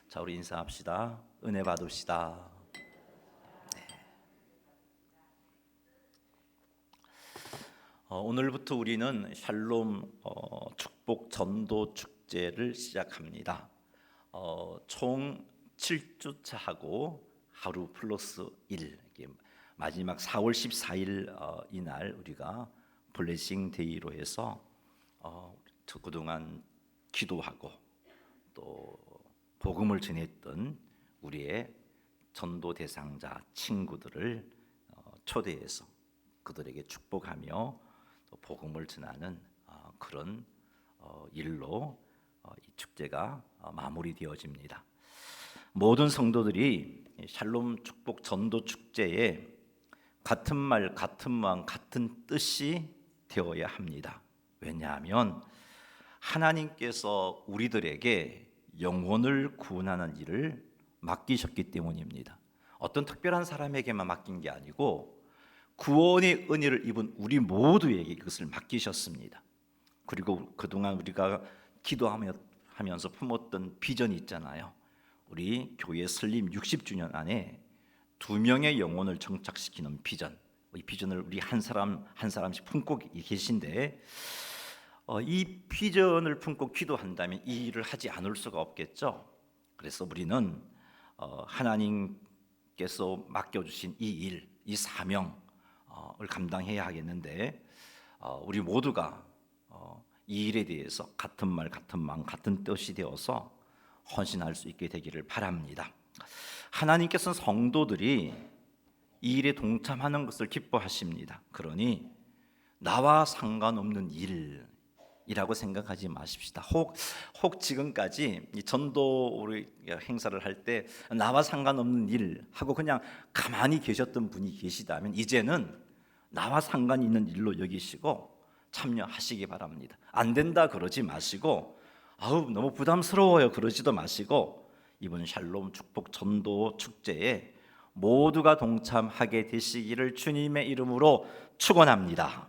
자, 우리 인사합시다. 은혜 받읍시다. 오늘부터 우리는 샬롬 축복 전도 축제를 시작합니다. 총 7주차 하고 하루 플러스 1, 마지막 4월 14일 이날 우리가 블레싱 데이로 해서 그동안 기도하고 또 복음을 전했던 우리의 전도 대상자 친구들을 초대해서 그들에게 축복하며 또 복음을 전하는 그런 일로 이 축제가 마무리되어집니다. 모든 성도들이 샬롬 축복 전도 축제에 같은 말, 같은 마음, 같은 뜻이 되어야 합니다. 왜냐하면 하나님께서 우리들에게 영혼을 구원하는 일을 맡기셨기 때문입니다. 어떤 특별한 사람에게만 맡긴 게 아니고 구원의 은혜를 입은 우리 모두에게 이것을 맡기셨습니다. 그리고 그동안 우리가 기도하면서 품었던 비전이 있잖아요. 우리 교회 설립 60주년 안에 2명의 영혼을 정착시키는 비전. 이 비전을 우리 한 사람 한 사람씩 품고 계신데 이 비전을 품고 기도한다면 이 일을 하지 않을 수가 없겠죠. 그래서 우리는 하나님께서 맡겨주신 이 일, 이 사명을 감당해야 하겠는데 우리 모두가 이 일에 대해서 같은 말, 같은 마음, 같은 뜻이 되어서 헌신할 수 있게 되기를 바랍니다. 하나님께서는 성도들이 이 일에 동참하는 것을 기뻐하십니다. 그러니 나와 상관없는 일이라고 생각하지 마십시다. 혹 지금까지 이 전도 우리 행사를 할 때 나와 상관없는 일 하고 그냥 가만히 계셨던 분이 계시다면 이제는 나와 상관 있는 일로 여기시고 참여하시기 바랍니다. 안 된다 그러지 마시고 너무 부담스러워요 그러지도 마시고 이번 샬롬 축복 전도 축제에 모두가 동참하게 되시기를 주님의 이름으로 축원합니다.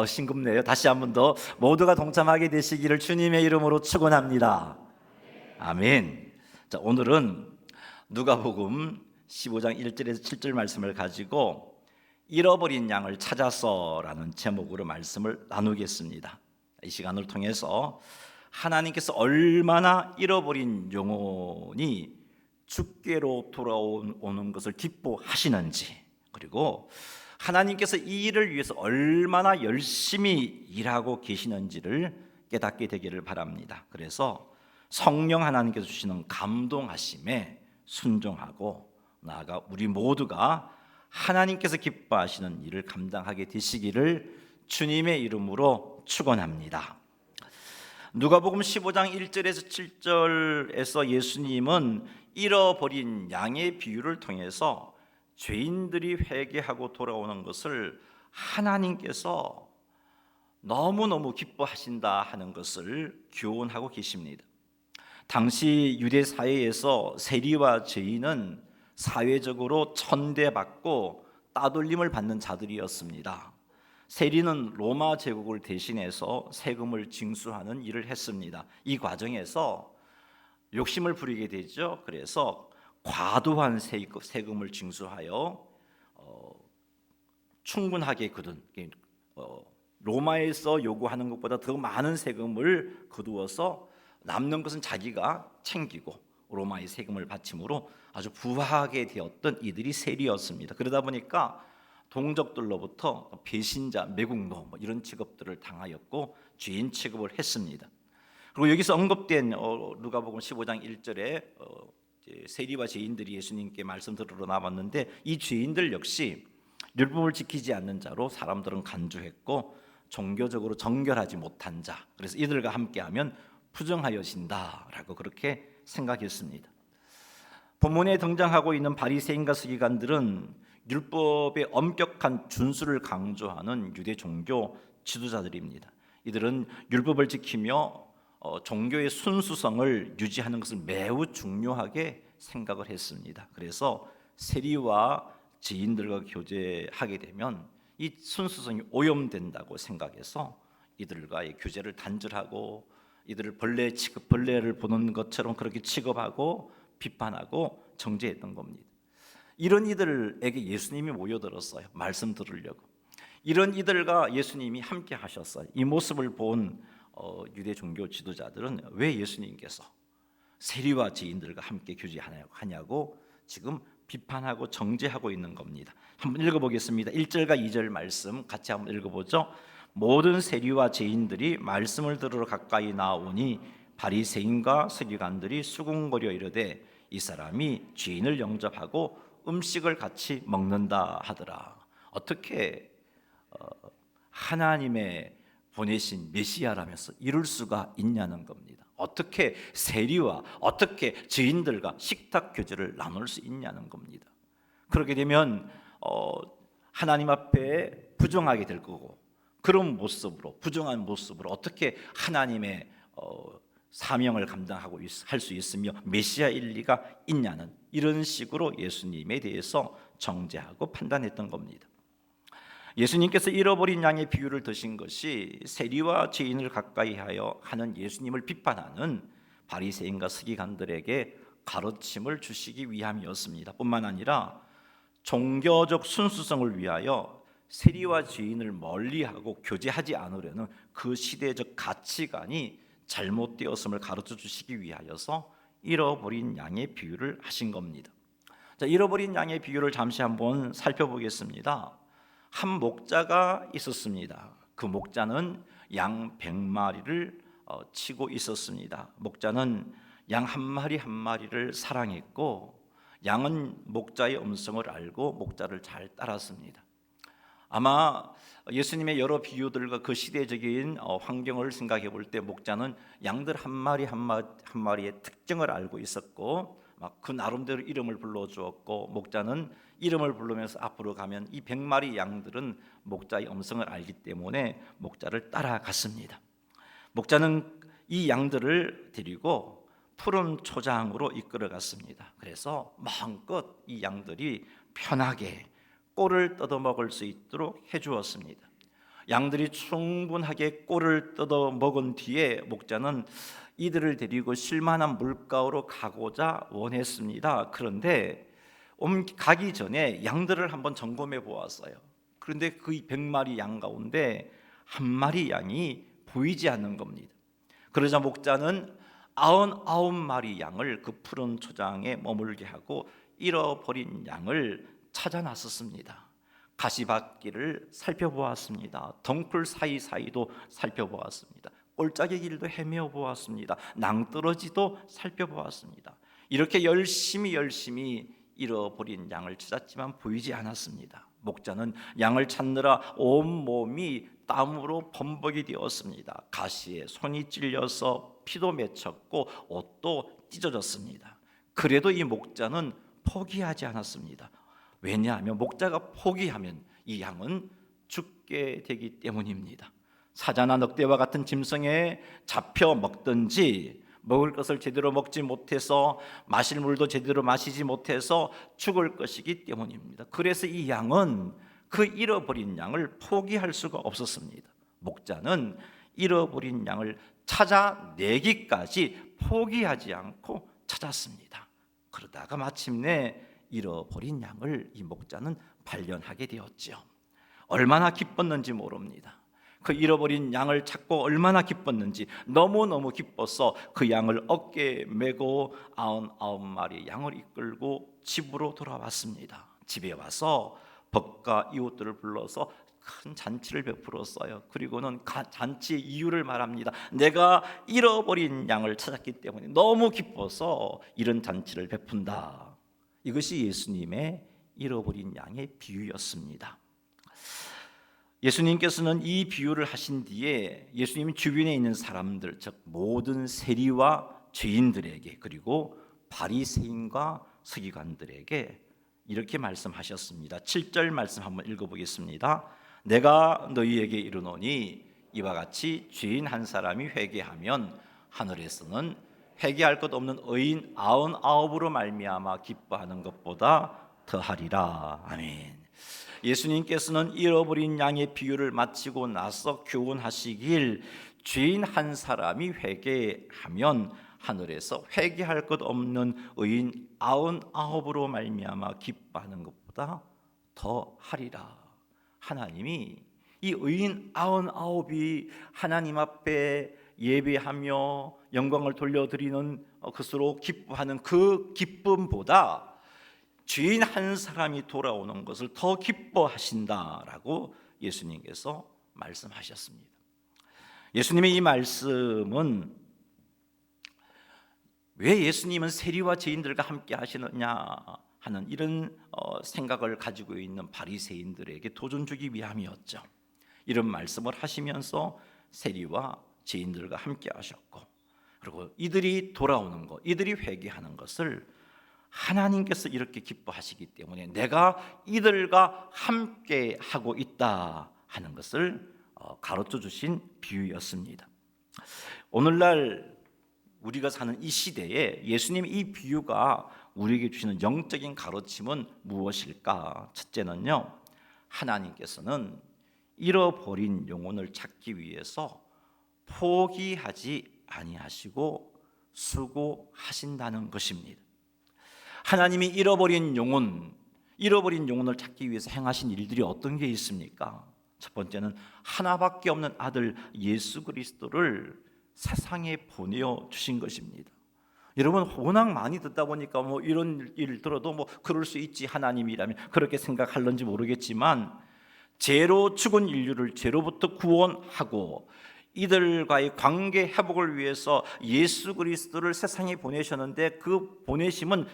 싱겁네요. 다시 한 번 더 모두가 동참하게 되시기를 주님의 이름으로 축원합니다. 아멘. 자, 오늘은 누가복음 15장 1절에서 7절 말씀을 가지고 잃어버린 양을 찾아서라는 제목으로 말씀을 나누겠습니다. 이 시간을 통해서 하나님께서 얼마나 잃어버린 영혼이 주께로 돌아오는 것을 기뻐하시는지, 그리고 하나님께서 이 일을 위해서 얼마나 열심히 일하고 계시는지를 깨닫게 되기를 바랍니다. 그래서 성령 하나님께서 주시는 감동하심에 순종하고 나아가 우리 모두가 하나님께서 기뻐하시는 일을 감당하게 되시기를 주님의 이름으로 축원합니다. 누가복음 15장 1절에서 7절에서 예수님은 잃어버린 양의 비유를 통해서 죄인들이 회개하고 돌아오는 것을 하나님께서 너무너무 기뻐하신다 하는 것을 교훈하고 계십니다. 당시 유대 사회에서 세리와 죄인은 사회적으로 천대받고 따돌림을 받는 자들이었습니다. 세리는 로마 제국을 대신해서 세금을 징수하는 일을 했습니다. 이 과정에서 욕심을 부리게 되죠. 그래서 과도한 세금을 징수하여 충분하게 거둔 로마에서 요구하는 것보다 더 많은 세금을 거두어서 남는 것은 자기가 챙기고 로마의 세금을 바침으로 아주 부하게 되었던 이들이 세리였습니다. 그러다 보니까 동족들로부터 배신자, 매국노 이런 취급들을 당하였고 죄인 취급을 했습니다. 그리고 여기서 언급된 누가복음 15장 1절에 세리와 죄인들이 예수님께 말씀 들으러 나왔는데 이 죄인들 역시 율법을 지키지 않는 자로 사람들은 간주했고 종교적으로 정결하지 못한 자, 그래서 이들과 함께하면 부정하여진다라고 그렇게 생각했습니다. 본문에 등장하고 있는 바리새인과 서기관들은 율법의 엄격한 준수를 강조하는 유대 종교 지도자들입니다. 이들은 율법을 지키며 종교의 순수성을 유지하는 것을 매우 중요하게 생각을 했습니다. 그래서 세리와 지인들과 교제하게 되면 이 순수성이 오염된다고 생각해서 이들과의 교제를 단절하고 이들을 벌레를 보는 것처럼 그렇게 취급하고 비판하고 정죄했던 겁니다. 이런 이들에게 예수님이 모여들었어요. 말씀 들으려고. 이런 이들과 예수님이 함께 하셨어요. 이 모습을 본 유대 종교 지도자들은 왜 예수님께서 세리와 죄인들과 함께 교제하냐고 지금 비판하고 정죄하고 있는 겁니다. 한번 읽어보겠습니다. 1절과 2절 말씀 같이 한번 읽어보죠. 모든 세리와 죄인들이 말씀을 들으러 가까이 나오니 바리새인과 서기관들이 수군거려 이르되 이 사람이 죄인을 영접하고 음식을 같이 먹는다 하더라. 어떻게 하나님의 보내신 메시아라면서 이럴 수가 있냐는 겁니다. 어떻게 세리와 어떻게 죄인들과 식탁 교제를 나눌 수 있냐는 겁니다. 그렇게 되면 하나님 앞에 부정하게 될 거고, 그런 모습으로, 부정한 모습으로 어떻게 하나님의 사명을 감당하고 할 수 있으며 메시아일 리가 있냐는, 이런 식으로 예수님에 대해서 정죄하고 판단했던 겁니다. 예수님께서 잃어버린 양의 비유를 드신 것이 세리와 죄인을 가까이 하여 하는 예수님을 비판하는 바리새인과 서기관들에게 가르침을 주시기 위함이었습니다. 뿐만 아니라 종교적 순수성을 위하여 세리와 죄인을 멀리하고 교제하지 않으려는 그 시대적 가치관이 잘못되었음을 가르쳐 주시기 위하여서 잃어버린 양의 비유를 하신 겁니다. 자, 잃어버린 양의 비유를 잠시 한번 살펴보겠습니다. 한 목자가 있었습니다. 그 목자는 양 100마리를 치고 있었습니다. 목자는 양 한 마리 한 마리를 사랑했고, 양은 목자의 음성을 알고 목자를 잘 따랐습니다. 아마 예수님의 여러 비유들과 그 시대적인 환경을 생각해 볼 때 목자는 양들 한 마리 한 마리의 특징을 알고 있었고, 막 그 나름대로 이름을 불러주었고, 목자는 이름을 부르면서 앞으로 가면 이 100마리 양들은 목자의 음성을 알기 때문에 목자를 따라갔습니다. 목자는 이 양들을 데리고 푸른 초장으로 이끌어갔습니다. 그래서 마음껏 이 양들이 편하게 꼴을 뜯어먹을 수 있도록 해주었습니다. 양들이 충분하게 꼴을 뜯어먹은 뒤에 목자는 이들을 데리고 쉴만한 물가로 가고자 원했습니다. 그런데 가기 전에 양들을 한번 점검해 보았어요. 그런데 그 100마리 양 가운데 한 마리 양이 보이지 않는 겁니다. 그러자 목자는 99마리 양을 그 푸른 초장에 머물게 하고 잃어버린 양을 찾아 나섰습니다. 가시밭길을 살펴보았습니다. 덩굴 사이사이도 살펴보았습니다. 골짜기 길도 헤매어 보았습니다. 낭떠러지도 살펴보았습니다. 이렇게 열심히 잃어버린 양을 찾았지만 보이지 않았습니다. 목자는 양을 찾느라 온몸이 땀으로 범벅이 되었습니다. 가시에 손이 찔려서 피도 맺혔고 옷도 찢어졌습니다. 그래도 이 목자는 포기하지 않았습니다. 왜냐하면 목자가 포기하면 이 양은 죽게 되기 때문입니다. 사자나 늑대와 같은 짐승에 잡혀 먹든지, 먹을 것을 제대로 먹지 못해서 마실 물도 제대로 마시지 못해서 죽을 것이기 때문입니다. 그래서 이 양은 그 잃어버린 양을 포기할 수가 없었습니다. 목자는 잃어버린 양을 찾아내기까지 포기하지 않고 찾았습니다. 그러다가 마침내 잃어버린 양을 이 목자는 발견하게 되었죠. 얼마나 기뻤는지 모릅니다. 그 잃어버린 양을 찾고 얼마나 기뻤는지, 너무너무 기뻐서 그 양을 어깨에 메고 99마리 양을 이끌고 집으로 돌아왔습니다. 집에 와서 벗과 이웃들을 불러서 큰 잔치를 베풀었어요. 그리고는 잔치의 이유를 말합니다. 내가 잃어버린 양을 찾았기 때문에 너무 기뻐서 이런 잔치를 베푼다. 이것이 예수님의 잃어버린 양의 비유였습니다. 예수님께서는 이 비유를 하신 뒤에 예수님 주변에 있는 사람들, 즉 모든 세리와 죄인들에게, 그리고 바리새인과 서기관들에게 이렇게 말씀하셨습니다. 7절 말씀 한번 읽어보겠습니다. 내가 너희에게 이르노니 이와 같이 죄인 한 사람이 회개하면 하늘에서는 회개할 것 없는 의인 99으로 말미암아 기뻐하는 것보다 더하리라. 아멘. 예수님께서는 잃어버린 양의 비유를 마치고 나서 교훈하시길, 죄인 한 사람이 회개하면 하늘에서 회개할 것 없는 의인 99으로 말미암아 기뻐하는 것보다 더 하리라. 하나님이 이 의인 99이 하나님 앞에 예배하며 영광을 돌려드리는 것으로 기뻐하는 그 기쁨보다 죄인 한 사람이 돌아오는 것을 더 기뻐하신다라고 예수님께서 말씀하셨습니다. 예수님의 이 말씀은 왜 예수님은 세리와 죄인들과 함께 하시느냐 하는 이런 생각을 가지고 있는 바리새인들에게 도전 주기 위함이었죠. 이런 말씀을 하시면서 세리와 죄인들과 함께 하셨고, 그리고 이들이 돌아오는 것, 이들이 회개하는 것을 하나님께서 이렇게 기뻐하시기 때문에 내가 이들과 함께 하고 있다 하는 것을 가르쳐 주신 비유였습니다. 오늘날 우리가 사는 이 시대에 예수님의 이 비유가 우리에게 주시는 영적인 가르침은 무엇일까? 첫째는요, 하나님께서는 잃어버린 영혼을 찾기 위해서 포기하지 아니하시고 수고하신다는 것입니다. 하나님이 잃어버린 영혼을 찾기 위해서 행하신 일들이 어떤 게 있습니까? 첫 번째는 하나밖에 없는 아들 예수 그리스도를 세상에 보내어 주신 것입니다. 여러분, 워낙 많이 듣다 보니까 이런 일 들어도 그럴 수 있지, 하나님이라면 그렇게 생각할런지 모르겠지만, 죄로 죽은 인류를 죄로부터 구원하고 이들과의 관계 회복을 위해서 예수 그리스도를 세상에 보내셨는데, 그 보내심은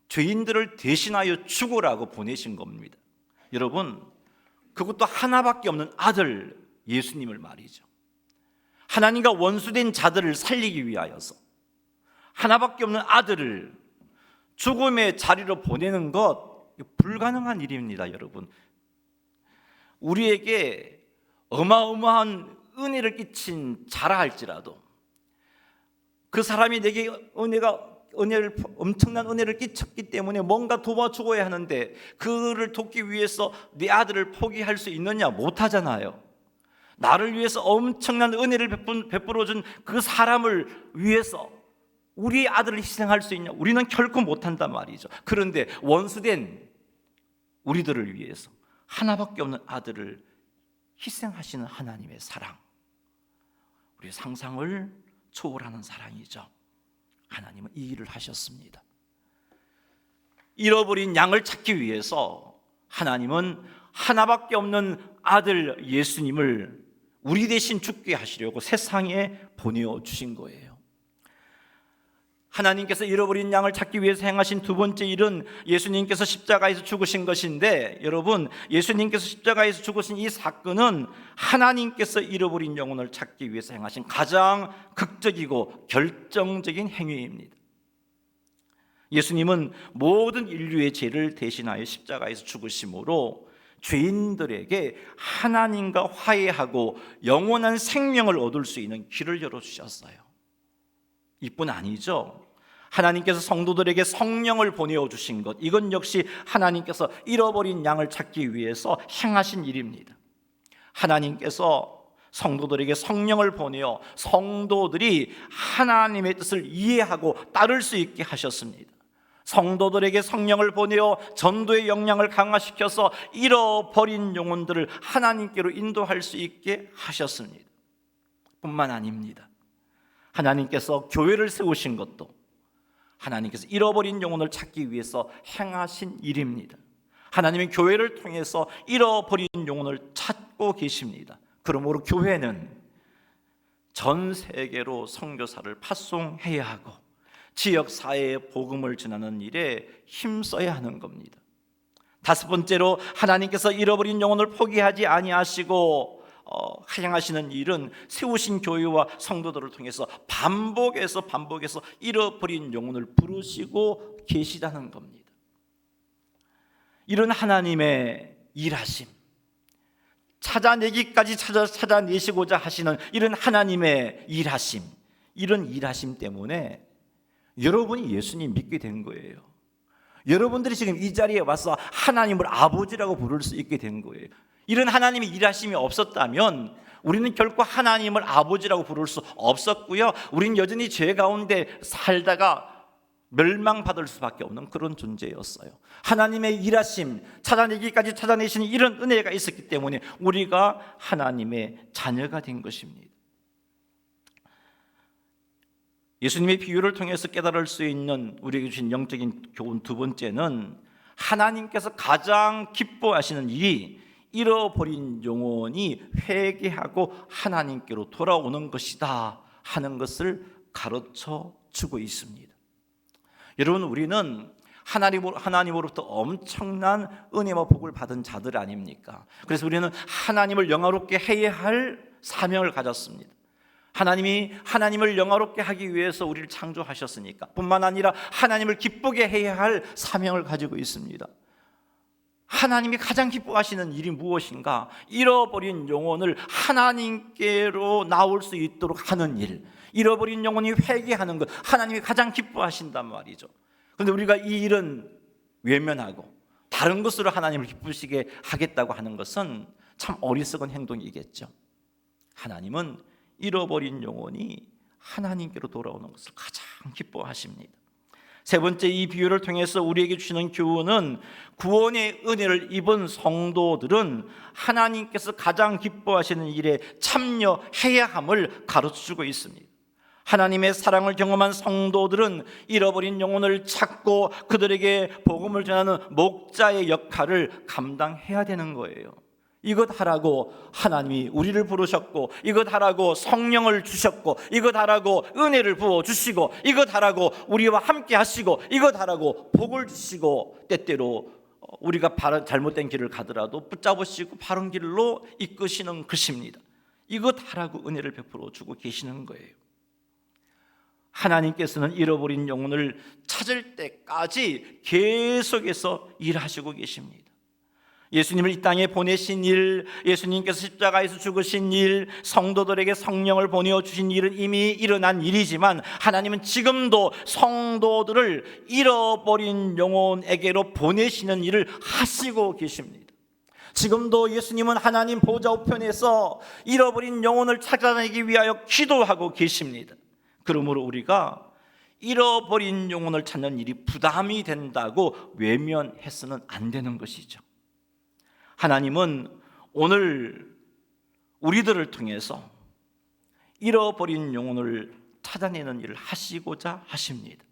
죄인들을 대신하여 죽으라고 보내신 겁니다. 여러분, 그것도 하나밖에 없는 아들 예수님을 말이죠. 하나님과 원수된 자들을 살리기 위하여서 하나밖에 없는 아들을 죽음의 자리로 보내는 것, 불가능한 일입니다. 여러분, 우리에게 어마어마한 은혜를 끼친 자라 할지라도 그 사람이 내게 엄청난 은혜를 끼쳤기 때문에 뭔가 도와주어야 하는데, 그를 돕기 위해서 내 아들을 포기할 수 있느냐? 못하잖아요. 나를 위해서 엄청난 은혜를 베풀어준 그 사람을 위해서 우리 아들을 희생할 수 있냐? 우리는 결코 못한단 말이죠. 그런데 원수된 우리들을 위해서 하나밖에 없는 아들을 희생하시는 하나님의 사랑, 우리의 상상을 초월하는 사랑이죠. 하나님은 이 일을 하셨습니다. 잃어버린 양을 찾기 위해서 하나님은 하나밖에 없는 아들 예수님을 우리 대신 죽게 하시려고 세상에 보내어 주신 거예요. 하나님께서 잃어버린 양을 찾기 위해서 행하신 두 번째 일은 예수님께서 십자가에서 죽으신 것인데, 여러분, 예수님께서 십자가에서 죽으신 이 사건은 하나님께서 잃어버린 영혼을 찾기 위해서 행하신 가장 극적이고 결정적인 행위입니다. 예수님은 모든 인류의 죄를 대신하여 십자가에서 죽으심으로 죄인들에게 하나님과 화해하고 영원한 생명을 얻을 수 있는 길을 열어주셨어요. 이뿐 아니죠. 하나님께서 성도들에게 성령을 보내어 주신 것, 이건 역시 하나님께서 잃어버린 양을 찾기 위해서 행하신 일입니다. 하나님께서 성도들에게 성령을 보내어 성도들이 하나님의 뜻을 이해하고 따를 수 있게 하셨습니다. 성도들에게 성령을 보내어 전도의 역량을 강화시켜서 잃어버린 영혼들을 하나님께로 인도할 수 있게 하셨습니다. 뿐만 아닙니다. 하나님께서 교회를 세우신 것도 하나님께서 잃어버린 영혼을 찾기 위해서 행하신 일입니다. 하나님의 교회를 통해서 잃어버린 영혼을 찾고 계십니다. 그러므로 교회는 전 세계로 선교사를 파송해야 하고 지역사회에 복음을 전하는 일에 힘써야 하는 겁니다. 다섯 번째로, 하나님께서 잃어버린 영혼을 포기하지 아니하시고 행하시는 일은 세우신 교회와 성도들을 통해서 반복해서 잃어버린 영혼을 부르시고 계시다는 겁니다. 이런 하나님의 일하심, 찾아내기까지 찾아내시고자 하시는 이런 하나님의 일하심, 이런 일하심 때문에 여러분이 예수님 믿게 된 거예요. 여러분들이 지금 이 자리에 와서 하나님을 아버지라고 부를 수 있게 된 거예요. 이런 하나님의 일하심이 없었다면 우리는 결코 하나님을 아버지라고 부를 수 없었고요. 우리는 여전히 죄 가운데 살다가 멸망받을 수밖에 없는 그런 존재였어요. 하나님의 일하심, 찾아내기까지 찾아내시는 이런 은혜가 있었기 때문에 우리가 하나님의 자녀가 된 것입니다. 예수님의 비유를 통해서 깨달을 수 있는 우리에게 주신 영적인 교훈 두 번째는, 하나님께서 가장 기뻐하시는 일이 잃어버린 영혼이 회개하고 하나님께로 돌아오는 것이다 하는 것을 가르쳐 주고 있습니다. 여러분, 우리는 하나님으로부터 엄청난 은혜와 복을 받은 자들 아닙니까? 그래서 우리는 하나님을 영화롭게 해야 할 사명을 가졌습니다. 하나님이 하나님을 영화롭게 하기 위해서 우리를 창조하셨으니까, 뿐만 아니라 하나님을 기쁘게 해야 할 사명을 가지고 있습니다. 하나님이 가장 기뻐하시는 일이 무엇인가? 잃어버린 영혼을 하나님께로 나올 수 있도록 하는 일, 잃어버린 영혼이 회개하는 것, 하나님이 가장 기뻐하신단 말이죠. 그런데 우리가 이 일은 외면하고 다른 것으로 하나님을 기쁘시게 하겠다고 하는 것은 참 어리석은 행동이겠죠. 하나님은 잃어버린 영혼이 하나님께로 돌아오는 것을 가장 기뻐하십니다. 세 번째, 이 비유를 통해서 우리에게 주시는 교훈은, 구원의 은혜를 입은 성도들은 하나님께서 가장 기뻐하시는 일에 참여해야 함을 가르쳐주고 있습니다. 하나님의 사랑을 경험한 성도들은 잃어버린 영혼을 찾고 그들에게 복음을 전하는 목자의 역할을 감당해야 되는 거예요. 이것 하라고 하나님이 우리를 부르셨고, 이것 하라고 성령을 주셨고, 이것 하라고 은혜를 부어주시고, 이것 하라고 우리와 함께 하시고, 이것 하라고 복을 주시고, 때때로 우리가 잘못된 길을 가더라도 붙잡으시고 바른 길로 이끄시는 것입니다. 이것 하라고 은혜를 베풀어 주고 계시는 거예요. 하나님께서는 잃어버린 영혼을 찾을 때까지 계속해서 일하시고 계십니다. 예수님을 이 땅에 보내신 일, 예수님께서 십자가에서 죽으신 일, 성도들에게 성령을 보내어 주신 일은 이미 일어난 일이지만, 하나님은 지금도 성도들을 잃어버린 영혼에게로 보내시는 일을 하시고 계십니다. 지금도 예수님은 하나님 보좌 우편에서 잃어버린 영혼을 찾아내기 위하여 기도하고 계십니다. 그러므로 우리가 잃어버린 영혼을 찾는 일이 부담이 된다고 외면해서는 안 되는 것이죠. 하나님은 오늘 우리들을 통해서 잃어버린 영혼을 찾아내는 일을 하시고자 하십니다.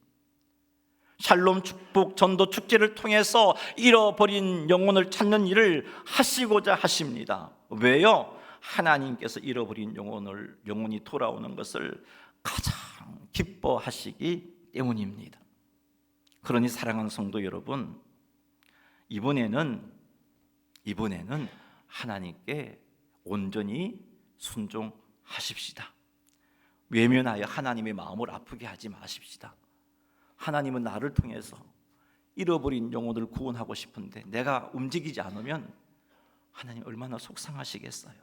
샬롬 축복 전도 축제를 통해서 잃어버린 영혼을 찾는 일을 하시고자 하십니다. 왜요? 하나님께서 잃어버린 영혼이 돌아오는 것을 가장 기뻐하시기 때문입니다. 그러니 사랑하는 성도 여러분, 이번에는 하나님께 온전히 순종하십시다. 외면하여 하나님의 마음을 아프게 하지 마십시다. 하나님은 나를 통해서 잃어버린 영혼을 구원하고 싶은데 내가 움직이지 않으면 하나님 얼마나 속상하시겠어요.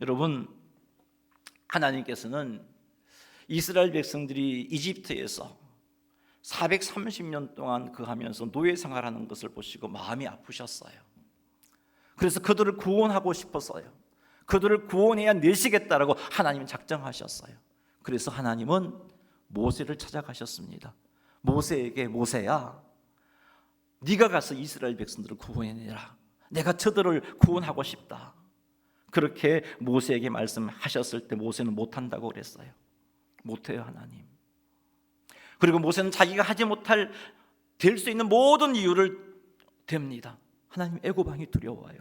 여러분, 하나님께서는 이스라엘 백성들이 이집트에서 430년 동안 거하면서 노예 생활하는 것을 보시고 마음이 아프셨어요. 그래서 그들을 구원하고 싶었어요. 그들을 구원해야 내시겠다라고 하나님은 작정하셨어요. 그래서 하나님은 모세를 찾아가셨습니다. 모세에게, 모세야, 네가 가서 이스라엘 백성들을 구원해내라. 내가 저들을 구원하고 싶다. 그렇게 모세에게 말씀하셨을 때 모세는 못한다고 그랬어요. 못해요, 하나님. 그리고 모세는 자기가 하지 못할, 될 수 있는 모든 이유를 댑니다. 하나님, 애고방이 두려워요.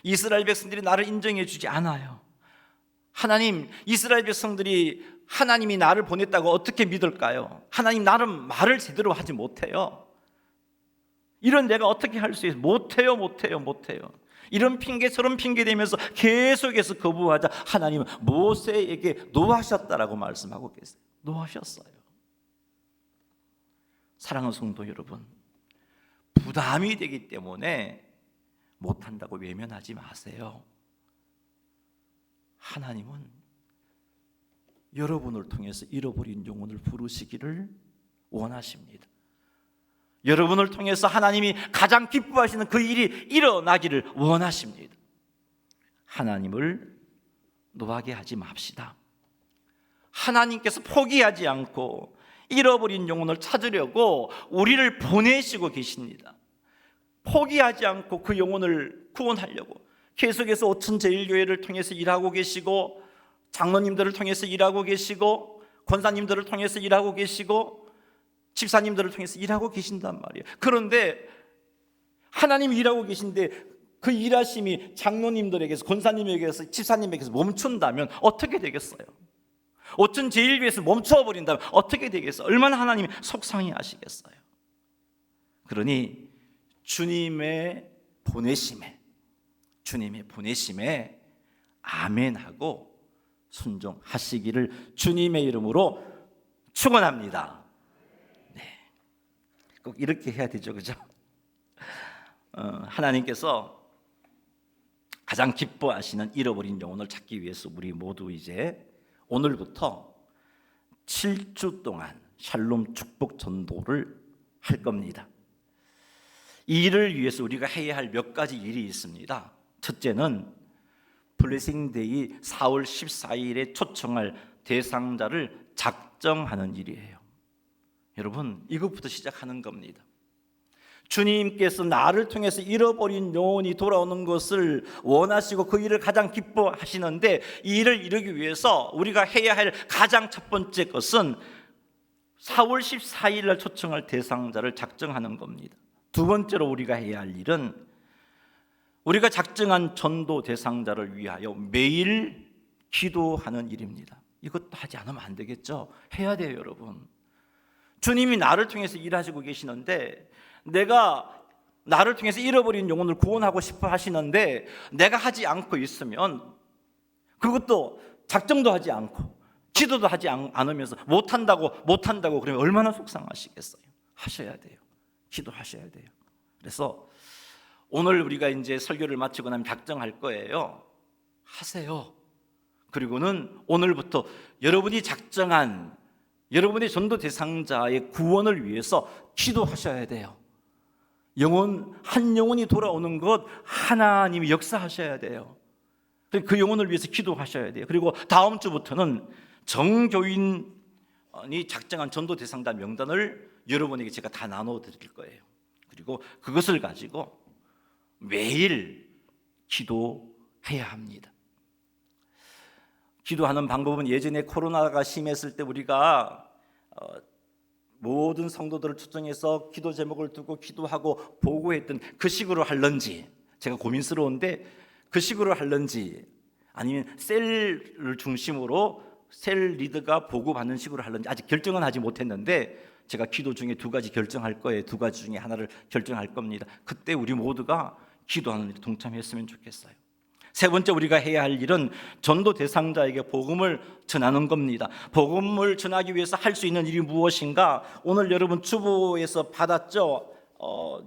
이스라엘 백성들이 나를 인정해 주지 않아요. 하나님, 이스라엘 백성들이 하나님이 나를 보냈다고 어떻게 믿을까요? 하나님, 나는 말을 제대로 하지 못해요. 이런 내가 어떻게 할 수 있어요? 못해요. 이런 핑계 저런 핑계 대면서 계속해서 거부하자 하나님은 모세에게 노하셨다라고 말씀하고 계세요. 노하셨어요. 사랑하는 성도 여러분, 부담이 되기 때문에 못한다고 외면하지 마세요. 하나님은 여러분을 통해서 잃어버린 영혼을 부르시기를 원하십니다. 여러분을 통해서 하나님이 가장 기뻐하시는 그 일이 일어나기를 원하십니다. 하나님을 노하게 하지 맙시다. 하나님께서 포기하지 않고 잃어버린 영혼을 찾으려고 우리를 보내시고 계십니다. 포기하지 않고 그 영혼을 구원하려고 계속해서 오천제일교회를 통해서 일하고 계시고, 장로님들을 통해서 일하고 계시고, 권사님들을 통해서 일하고 계시고, 집사님들을 통해서 일하고 계신단 말이에요. 그런데 하나님이 일하고 계신데 그 일하심이 장로님들에게서, 권사님에게서, 집사님에게서 멈춘다면 어떻게 되겠어요? 오천제일교회에서 멈춰버린다면 어떻게 되겠어요? 얼마나 하나님이 속상해 하시겠어요? 그러니 주님의 보내심에 아멘하고 순종하시기를 주님의 이름으로 축원합니다. 네, 꼭 이렇게 해야 되죠, 그죠? 하나님께서 가장 기뻐하시는 잃어버린 영혼을 찾기 위해서 우리 모두 이제 오늘부터 7주 동안 샬롬 축복 전도를 할 겁니다. 이 일을 위해서 우리가 해야 할 몇 가지 일이 있습니다. 첫째는 블레싱데이 4월 14일에 초청할 대상자를 작정하는 일이에요. 여러분, 이것부터 시작하는 겁니다. 주님께서 나를 통해서 잃어버린 영혼이 돌아오는 것을 원하시고 그 일을 가장 기뻐하시는데, 이 일을 이루기 위해서 우리가 해야 할 가장 첫 번째 것은 4월 14일 날 초청할 대상자를 작정하는 겁니다. 두 번째로 우리가 해야 할 일은 우리가 작정한 전도 대상자를 위하여 매일 기도하는 일입니다. 이것도 하지 않으면 안 되겠죠? 해야 돼요, 여러분. 주님이 나를 통해서 일하시고 계시는데, 내가 나를 통해서 잃어버린 영혼을 구원하고 싶어 하시는데 내가 하지 않고 있으면, 그것도 작정도 하지 않고 기도도 하지 않으면서 못한다고 그러면 얼마나 속상하시겠어요? 하셔야 돼요. 기도하셔야 돼요. 그래서 오늘 우리가 이제 설교를 마치고 나면 작정할 거예요. 하세요. 그리고는 오늘부터 여러분이 작정한 여러분의 전도 대상자의 구원을 위해서 기도하셔야 돼요. 한 영혼이 돌아오는 것 하나님이 역사하셔야 돼요. 그 영혼을 위해서 기도하셔야 돼요. 그리고 다음 주부터는 정교인이 작정한 전도 대상자 명단을 여러분에게 제가 다 나눠 드릴 거예요. 그리고 그것을 가지고 매일 기도해야 합니다. 기도하는 방법은 예전에 코로나가 심했을 때 우리가 모든 성도들을 초청해서 기도 제목을 두고 기도하고 보고했던 그 식으로 할런지, 제가 고민스러운데 그 식으로 할런지, 아니면 셀을 중심으로 셀 리더가 보고받는 식으로 할런지 아직 결정은 하지 못했는데, 제가 기도 중에 두 가지 결정할 거예요. 두 가지 중에 하나를 결정할 겁니다. 그때 우리 모두가 기도하는 일에 동참했으면 좋겠어요. 세 번째 우리가 해야 할 일은 전도 대상자에게 복음을 전하는 겁니다. 복음을 전하기 위해서 할 수 있는 일이 무엇인가? 오늘 여러분 주보에서 받았죠?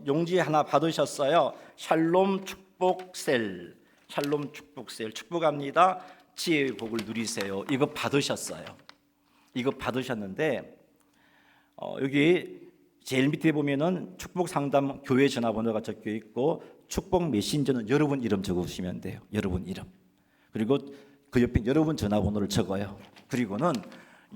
용지 하나 받으셨어요. 샬롬 축복셀, 샬롬 축복셀, 축복합니다. 지혜의 복을 누리세요. 이거 받으셨어요. 이거 받으셨는데 여기 제일 밑에 보면은 축복 상담 교회 전화번호가 적혀 있고, 축복 메신저는 여러분 이름 적으시면 돼요. 여러분 이름. 그리고 그 옆에 여러분 전화번호를 적어요. 그리고는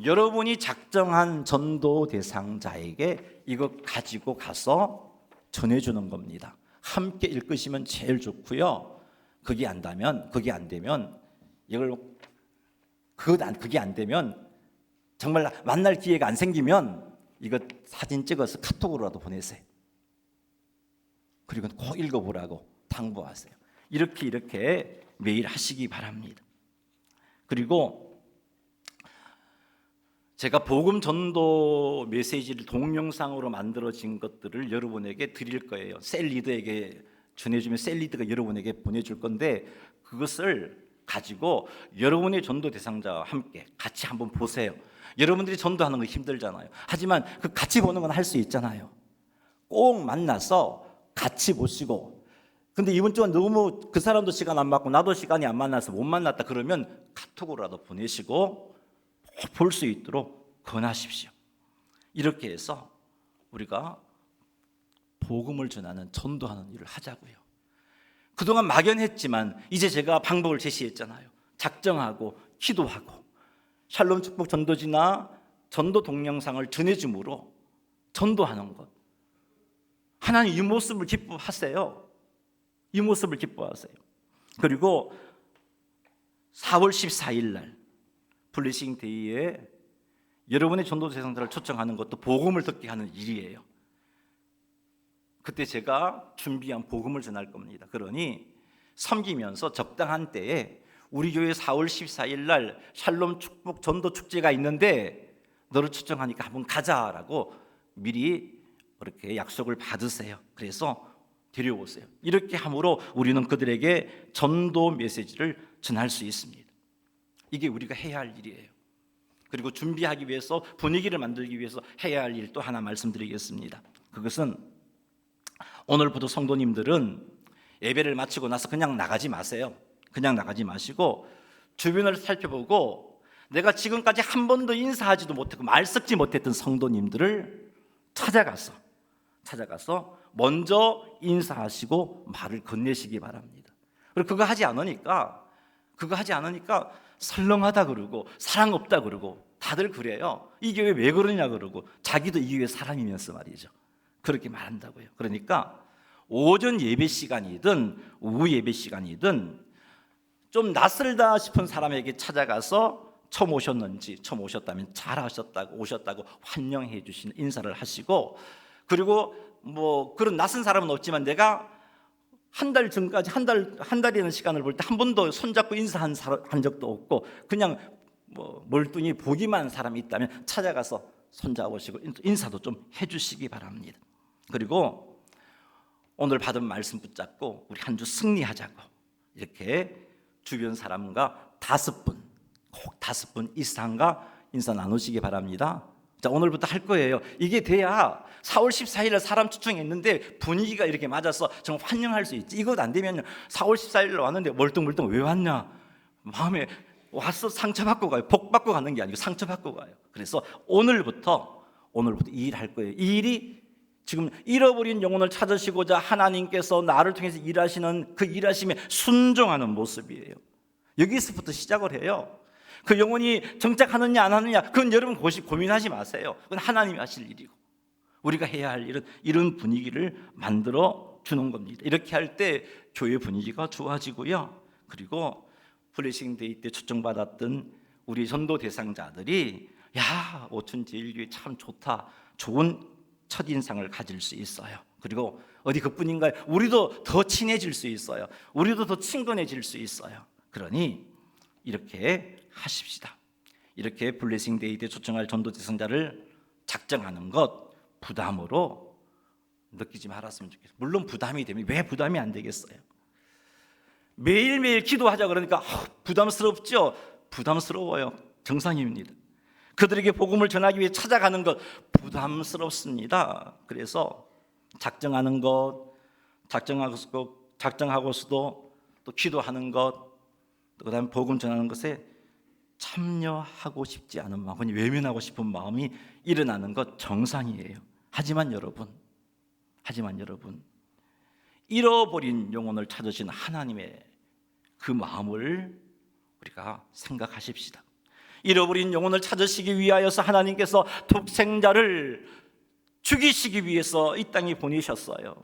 여러분이 작정한 전도 대상자에게 이거 가지고 가서 전해주는 겁니다. 함께 읽으시면 제일 좋고요. 그게 안 되면 그게 안 되면 정말 만날 기회가 안 생기면 이거 사진 찍어서 카톡으로라도 보내세요. 그리고 꼭 읽어보라고 당부하세요. 이렇게 매일 하시기 바랍니다. 그리고 제가 복음 전도 메시지를 동영상으로 만들어진 것들을 여러분에게 드릴 거예요. 셀 리더에게 전해주면 셀 리더가 여러분에게 보내줄 건데, 그것을 가지고 여러분의 전도 대상자와 함께 같이 한번 보세요. 여러분들이 전도하는 거 힘들잖아요. 하지만 그 같이 보는 건 할 수 있잖아요. 꼭 만나서 같이 보시고, 근데 이번 주는 너무 그 사람도 시간 안 맞고 나도 시간이 안 만나서 못 만났다 그러면 카톡으로라도 보내시고 볼 수 있도록 권하십시오. 이렇게 해서 우리가 복음을 전하는, 전도하는 일을 하자고요. 그동안 막연했지만 이제 제가 방법을 제시했잖아요. 작정하고 기도하고 샬롬 축복 전도지나 전도 동영상을 전해줌으로 전도하는 것. 하나님 이 모습을 기뻐하세요. 이 모습을 기뻐하세요. 그리고 4월 14일 날 블레싱 데이에 여러분의 전도 대상자를 초청하는 것도 복음을 듣게 하는 일이에요. 그때 제가 준비한 복음을 전할 겁니다. 그러니 섬기면서 적당한 때에 우리 교회 4월 14일 날 샬롬 축복 전도 축제가 있는데 너를 초청하니까 한번 가자라고 미리 이렇게 약속을 받으세요. 그래서 데려오세요. 이렇게 함으로 우리는 그들에게 전도 메시지를 전할 수 있습니다. 이게 우리가 해야 할 일이에요. 그리고 준비하기 위해서 분위기를 만들기 위해서 해야 할 일 또 하나 말씀드리겠습니다. 그것은 오늘부터 성도님들은 예배를 마치고 나서 그냥 나가지 마세요. 그냥 나가지 마시고 주변을 살펴보고 내가 지금까지 한 번도 인사하지도 못했고 말 섞지 못했던 성도님들을 찾아가서 먼저 인사하시고 말을 건네시기 바랍니다. 그리고 그거 하지 않으니까 설렁하다 그러고 사랑 없다 그러고 다들 그래요. 이 교회 왜 그러냐 그러고 자기도 이 교회 사람이면서 말이죠. 그렇게 말한다고요. 그러니까 오전 예배 시간이든 오후 예배 시간이든 좀 낯설다 싶은 사람에게 찾아가서 처음 오셨다면 잘하셨다고 오셨다고 환영해 주시는 인사를 하시고, 그리고 뭐 그런 낯선 사람은 없지만 내가 한 달 전까지 한 달이라는 시간을 볼 때 한 번도 손잡고 인사한 적도 없고 그냥 뭐 멀뚱히 보기만 한 사람이 있다면 찾아가서 손잡으시고 인사도 좀 해주시기 바랍니다. 그리고 오늘 받은 말씀 붙잡고 우리 한 주 승리하자고 이렇게 주변 사람과 5분, 꼭 5분 이상과 인사 나누시기 바랍니다. 자, 오늘부터 할 거예요. 이게 돼야 4월 14일에 사람 초청했는데 분위기가 이렇게 맞아서 정말 환영할 수 있지. 이것 안 되면 4월 14일에 왔는데 멀뚱멀뚱 왜 왔냐? 마음에 와서 상처받고 가요. 복 받고 가는 게 아니고 상처받고 가요. 그래서 오늘부터 이 일 할 거예요. 이 일이 지금 잃어버린 영혼을 찾으시고자 하나님께서 나를 통해서 일하시는 그 일하심에 순종하는 모습이에요. 여기서부터 시작을 해요. 그 영혼이 정착하느냐 안 하느냐 그건 여러분 고민하지 마세요. 그건 하나님이 하실 일이고 우리가 해야 할 일은 이런 분위기를 만들어 주는 겁니다. 이렇게 할 때 교회 분위기가 좋아지고요. 그리고 블레싱 데이 때 초청받았던 우리 전도 대상자들이 야, 오춘제일교회 참 좋다, 좋은 첫인상을 가질 수 있어요. 그리고 어디 그뿐인가요? 우리도 더 친해질 수 있어요. 우리도 더 친근해질 수 있어요. 그러니 이렇게 하십시다. 이렇게 블레싱 데이 때 초청할 전도 대상자를 작정하는 것 부담으로 느끼지 말았으면 좋겠어요. 물론 부담이 되면 왜 부담이 안 되겠어요? 매일매일 기도하자 그러니까 부담스럽죠? 부담스러워요. 정상입니다. 그들에게 복음을 전하기 위해 찾아가는 것 부담스럽습니다. 그래서 작정하는 것, 작정하고서도 또 기도하는 것, 또 그다음에 복음 전하는 것에 참여하고 싶지 않은 마음, 외면하고 싶은 마음이 일어나는 것 정상이에요. 하지만 여러분, 잃어버린 영혼을 찾으신 하나님의 그 마음을 우리가 생각하십시다. 잃어버린 영혼을 찾으시기 위하여서 하나님께서 독생자를 죽이시기 위해서 이 땅에 보내셨어요.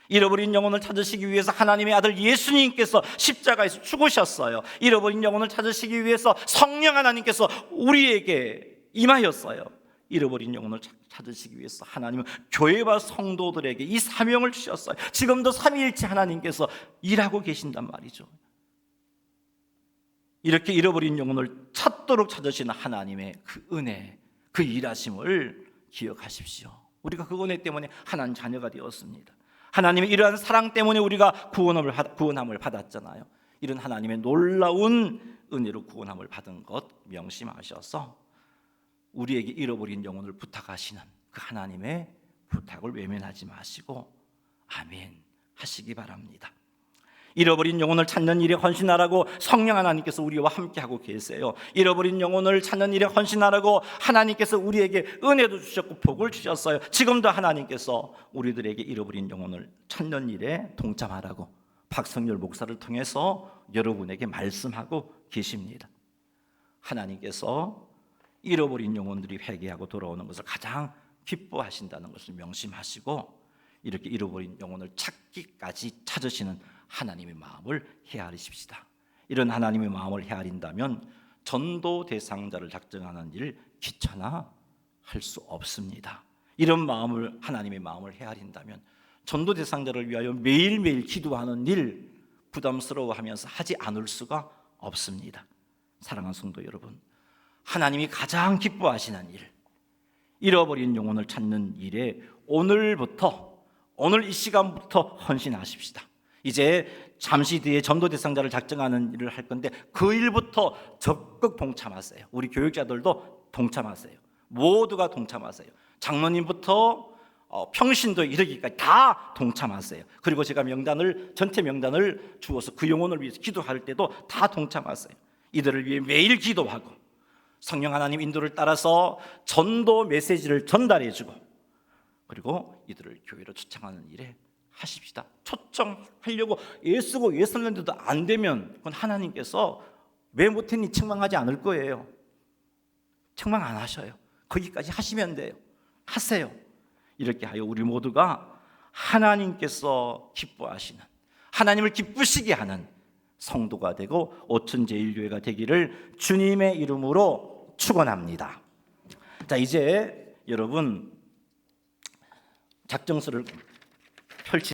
잃어버린 영혼을 찾으시기 위해서 하나님의 아들 예수님께서 십자가에서 죽으셨어요. 잃어버린 영혼을 찾으시기 위해서 성령 하나님께서 우리에게 임하였어요. 잃어버린 영혼을 찾으시기 위해서 하나님은 교회와 성도들에게 이 사명을 주셨어요. 지금도 삼위일체 하나님께서 일하고 계신단 말이죠. 이렇게 잃어버린 영혼을 찾도록 찾으시는 하나님의 그 은혜, 그 일하심을 기억하십시오. 우리가 그 은혜 때문에 하나님 자녀가 되었습니다. 하나님의 이러한 사랑 때문에 우리가 구원함을 받았잖아요. 이런 하나님의 놀라운 은혜로 구원함을 받은 것 명심하셔서 우리에게 잃어버린 영혼을 부탁하시는 그 하나님의 부탁을 외면하지 마시고 아멘 하시기 바랍니다. 잃어버린 영혼을 찾는 일에 헌신하라고 성령 하나님께서 우리와 함께하고 계세요. 잃어버린 영혼을 찾는 일에 헌신하라고 하나님께서 우리에게 은혜도 주셨고 복을 주셨어요. 지금도 하나님께서 우리들에게 잃어버린 영혼을 찾는 일에 동참하라고 박성열 목사를 통해서 여러분에게 말씀하고 계십니다. 하나님께서 잃어버린 영혼들이 회개하고 돌아오는 것을 가장 기뻐하신다는 것을 명심하시고 이렇게 잃어버린 영혼을 찾기까지 찾으시는 하나님의 마음을 헤아리십시다. 이런 하나님의 마음을 헤아린다면 전도 대상자를 작정하는 일 귀찮아 할 수 없습니다. 이런 마음을 하나님의 마음을 헤아린다면 전도 대상자를 위하여 매일매일 기도하는 일 부담스러워하면서 하지 않을 수가 없습니다. 사랑하는 성도 여러분, 하나님이 가장 기뻐하시는 일, 잃어버린 영혼을 찾는 일에 오늘부터, 오늘 이 시간부터 헌신하십시다. 이제 잠시 뒤에 전도 대상자를 작정하는 일을 할 건데 그 일부터 적극 동참하세요. 우리 교육자들도 동참하세요. 모두가 동참하세요. 장로님부터 평신도에 이르기까지 다 동참하세요. 그리고 제가 전체 명단을 주어서 그 영혼을 위해서 기도할 때도 다 동참하세요. 이들을 위해 매일 기도하고 성령 하나님 인도를 따라서 전도 메시지를 전달해주고 그리고 이들을 교회로 초청하는 일에 하십시다. 초청하려고 애쓰고 애썼는데도 안 되면 그건 하나님께서 왜 못했니 책망하지 않을 거예요. 책망 안 하셔요. 거기까지 하시면 돼요. 하세요. 이렇게 하여 우리 모두가 하나님께서 기뻐하시는, 하나님을 기쁘시게 하는 성도가 되고 오천제일교회가 되기를 주님의 이름으로 축원합니다. 자, 이제 여러분 작정서를 펼치